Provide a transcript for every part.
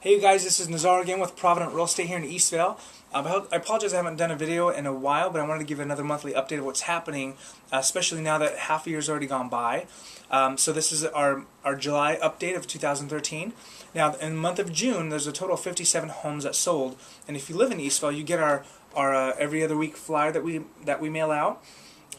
Hey you guys, this is Nazar again with Provident Real Estate here in Eastvale. I apologize I haven't done a video in a while, but I wanted to give another monthly update of what's happening, especially now that half a year's already gone by. So this is our July update of 2013. Now in the month of June, there's a total of 57 homes that sold, and if you live in Eastvale, you get our every other week flyer that we mail out.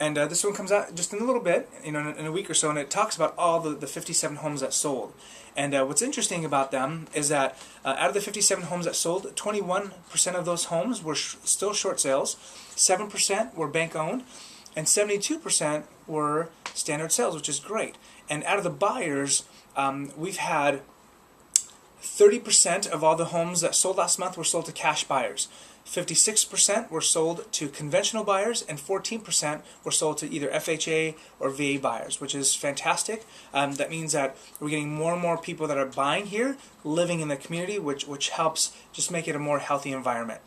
And this one comes out just in a little bit, in a week or so, and it talks about all the 57 homes that sold. And what's interesting about them is that out of the 57 homes that sold, 21% of those homes were still short sales, 7% were bank owned, and 72% were standard sales, which is great. And out of the buyers, we've had 30% of all the homes that sold last month were sold to cash buyers. 56% were sold to conventional buyers, and 14% were sold to either FHA or VA buyers, which is fantastic. That means that we're getting more and more people that are buying here, living in the community, which helps just make it a more healthy environment.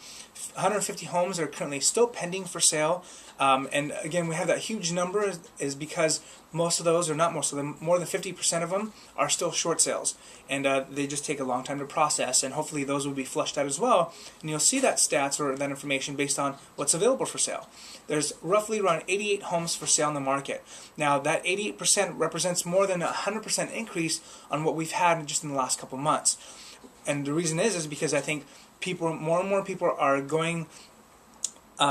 150 homes are currently still pending for sale, and again, we have that huge number is because most of those, or not most of them, more than 50% of them are still short sales, and they just take a long time to process, and hopefully those will be flushed out as well, and you'll see that stats or that information based on what's available for sale. There's roughly around 88 homes for sale in the market. Now that 88% represents more than a 100% increase on what we've had just in the last couple months, and the reason is because I think more and more people are going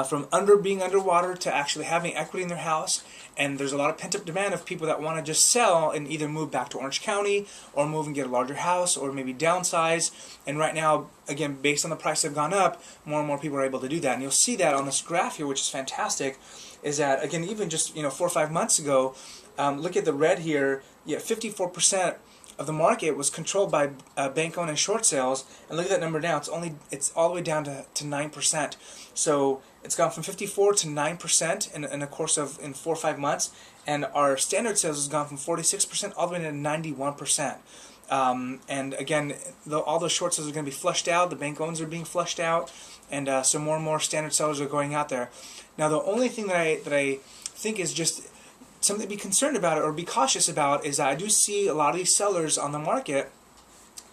from being underwater to actually having equity in their house, and there's a lot of pent-up demand of people that want to just sell and either move back to Orange County or move and get a larger house or maybe downsize. And right now, again, based on the price that have gone up, more and more people are able to do that. And you'll see that on this graph here, which is fantastic, is that, again, even just 4 or 5 months ago, look at the red here, 54% of the market was controlled by bank-owned and short sales, and look at that number now. It's all the way down to 9%. So it's gone from 54 to 9% in the course of 4 or 5 months, and our standard sales has gone from 46% all the way to 91%. And again, all those short sales are going to be flushed out. The bank-owns are being flushed out, and so more and more standard sellers are going out there. Now, the only thing that I think is just something to be concerned about or be cautious about is that I do see a lot of these sellers on the market.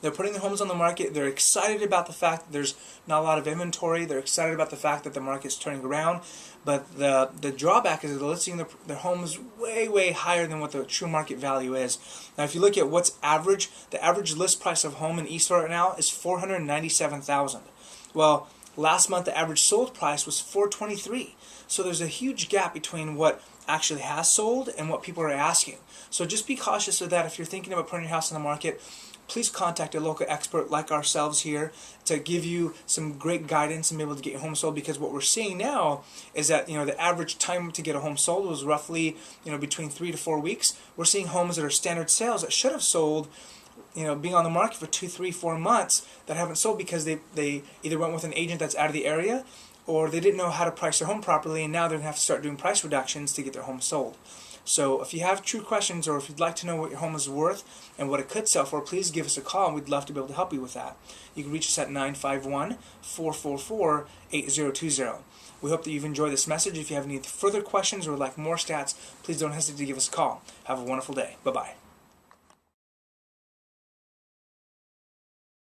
They're putting their homes on the market. They're excited about the fact that there's not a lot of inventory. They're excited about the fact that the market's turning around. But the drawback is they're listing their homes way higher than what the true market value is. Now, if you look at what's average, the average list price of home in Eastvale right now is $497,000. Well, last month the average sold price was $423,000. So there's a huge gap between what actually has sold and what people are asking. So just be cautious of that. If you're thinking about putting your house on the market, please contact a local expert like ourselves here to give you some great guidance and be able to get your home sold, because what we're seeing now is that the average time to get a home sold was roughly between 3 to 4 weeks. We're seeing homes that are standard sales that should have sold being on the market for 2, 3, 4 months that haven't sold because they either went with an agent that's out of the area, or they didn't know how to price their home properly, and now they're going to have to start doing price reductions to get their home sold. So if you have true questions, or if you'd like to know what your home is worth and what it could sell for, please give us a call, and we'd love to be able to help you with that. You can reach us at 951-444-8020. We hope that you've enjoyed this message. If you have any further questions or would like more stats, please don't hesitate to give us a call. Have a wonderful day. Bye-bye.